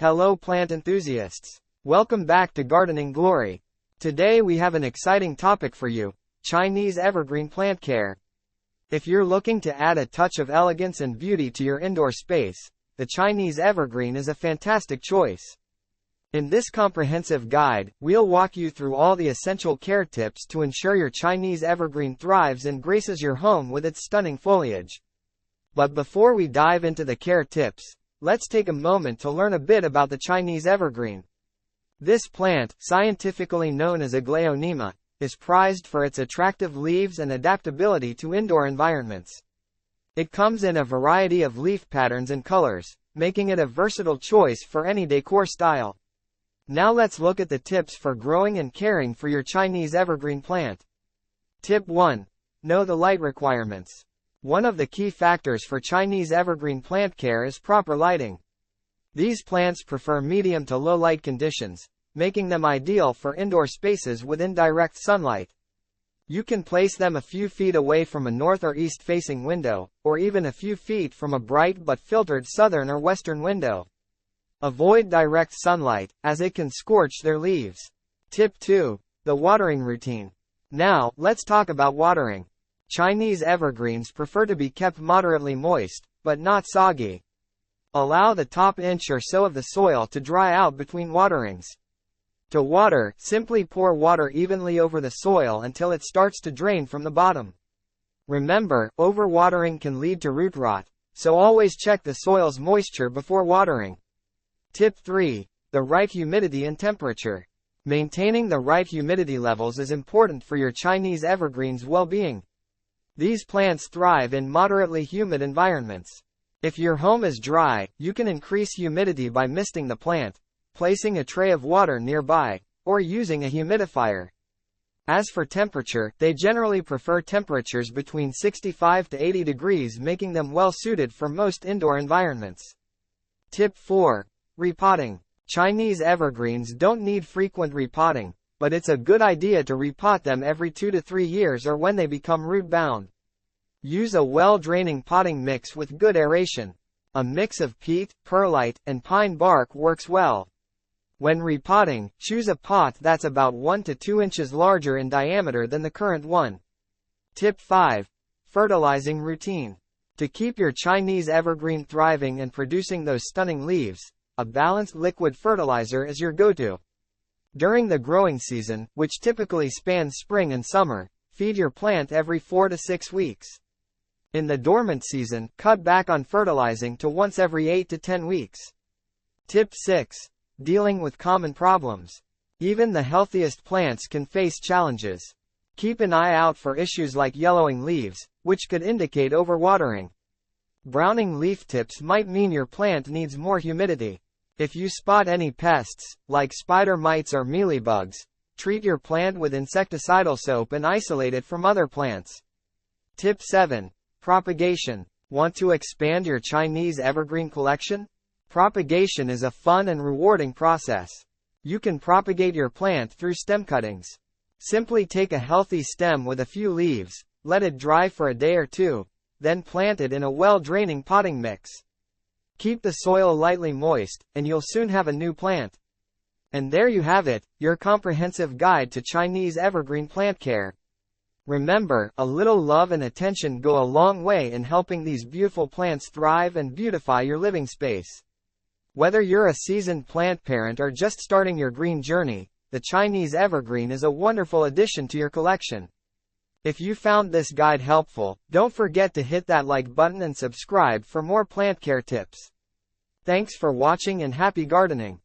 Hello plant enthusiasts. Welcome back to Gardening Glory. Today we have an exciting topic for you, Chinese evergreen plant care. If you're looking to add a touch of elegance and beauty to your indoor space, the Chinese evergreen is a fantastic choice. In this comprehensive guide, we'll walk you through all the essential care tips to ensure your Chinese evergreen thrives and graces your home with its stunning foliage. But before we dive into the care tips, let's take a moment to learn a bit about the Chinese evergreen. This plant, scientifically known as Aglaonema, is prized for its attractive leaves and adaptability to indoor environments. It comes in a variety of leaf patterns and colors, making it a versatile choice for any decor style. Now let's look at the tips for growing and caring for your Chinese evergreen plant. Tip 1. Know the light requirements. One of the key factors for Chinese evergreen plant care is proper lighting. These plants prefer medium to low light conditions, making them ideal for indoor spaces with indirect sunlight. You can place them a few feet away from a north or east facing window, or even a few feet from a bright but filtered southern or western window. Avoid direct sunlight, as it can scorch their leaves. Tip 2. The watering routine. Now, let's talk about watering. Chinese evergreens prefer to be kept moderately moist, but not soggy. Allow the top inch or so of the soil to dry out between waterings. To water, simply pour water evenly over the soil until it starts to drain from the bottom. Remember, overwatering can lead to root rot, so always check the soil's moisture before watering. Tip 3. The right humidity and temperature. Maintaining the right humidity levels is important for your Chinese evergreen's well-being. These plants thrive in moderately humid environments. If your home is dry, you can increase humidity by misting the plant, placing a tray of water nearby, or using a humidifier. As for temperature, they generally prefer temperatures between 65 to 80 degrees, making them well suited for most indoor environments. Tip 4. Repotting. Chinese evergreens don't need frequent repotting, but it's a good idea to repot them every 2 to 3 years or when they become root-bound. Use a well-draining potting mix with good aeration. A mix of peat, perlite, and pine bark works well. When repotting, choose a pot that's about 1 to 2 inches larger in diameter than the current one. Tip 5. Fertilizing routine. To keep your Chinese evergreen thriving and producing those stunning leaves, a balanced liquid fertilizer is your go-to. During the growing season, which typically spans spring and summer, feed your plant every 4 to 6 weeks. In the dormant season, cut back on fertilizing to once every 8 to 10 weeks. Tip 6. Dealing with common problems. Even the healthiest plants can face challenges. Keep an eye out for issues like yellowing leaves, which could indicate overwatering. Browning leaf tips might mean your plant needs more humidity. If you spot any pests, like spider mites or mealybugs, treat your plant with insecticidal soap and isolate it from other plants. Tip 7. Propagation. Want to expand your Chinese evergreen collection? Propagation is a fun and rewarding process. You can propagate your plant through stem cuttings. Simply take a healthy stem with a few leaves, let it dry for a day or two, then plant it in a well-draining potting mix. Keep the soil lightly moist, and you'll soon have a new plant. And there you have it, your comprehensive guide to Chinese evergreen plant care. Remember, a little love and attention go a long way in helping these beautiful plants thrive and beautify your living space. Whether you're a seasoned plant parent or just starting your green journey, the Chinese evergreen is a wonderful addition to your collection. If you found this guide helpful, don't forget to hit that like button and subscribe for more plant care tips. Thanks for watching and happy gardening.